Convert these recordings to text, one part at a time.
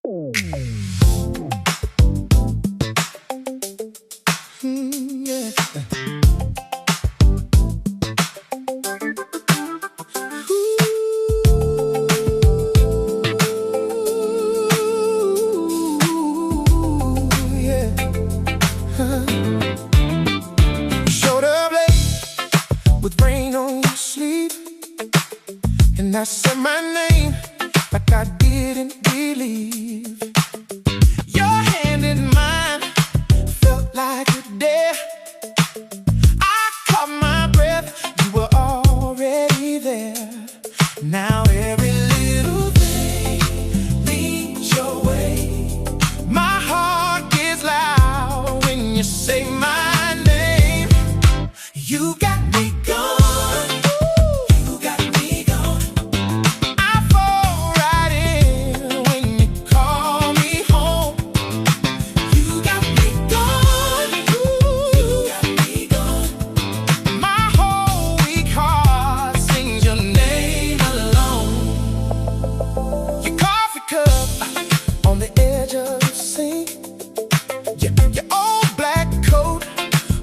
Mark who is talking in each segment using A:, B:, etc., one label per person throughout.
A: Yeah. Showed up late with rain on your sleeve, and I said my name like I didn't believe. Your hand in mine felt like a dare. I caught my breath, you were already there. Now every little thing leads your way. My heart gets loud when you say my name. You got me gone, you got me gone. I fall right in when you call me home. You got me gone, you got me gone. My whole weak heart sings your name alone. Your coffee cup on the edge of the sink, your old black coat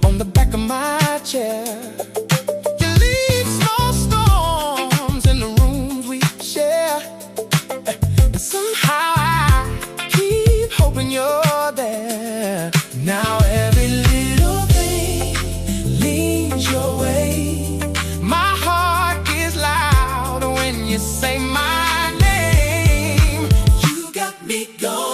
A: on the back of my chair. You leave small storms in the rooms we share, and somehow I keep hoping you're there. Now every little thing leads your way. My heart gets loud when you say my name. You got me gone.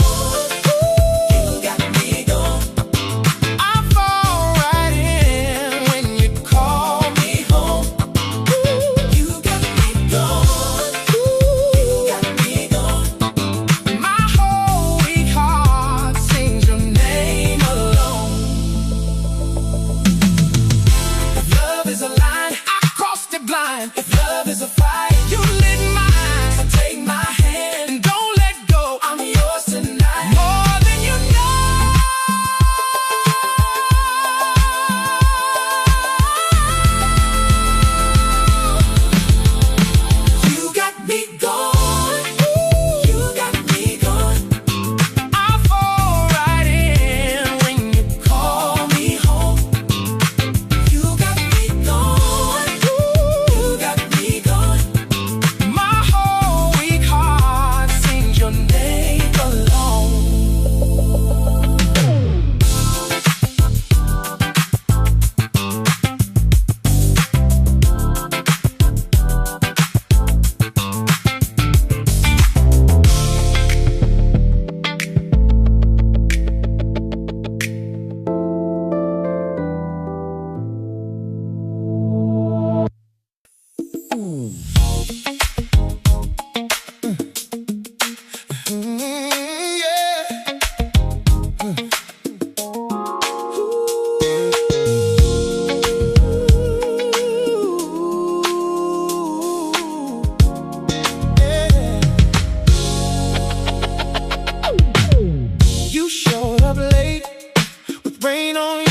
A: If love is a fire, you lit mine. So take my hand and don't let go. I'm yours tonight, more than you know. You got me gone, you got me gone. I fall right in when you call me home. You got me gone. You showed up late with rain on your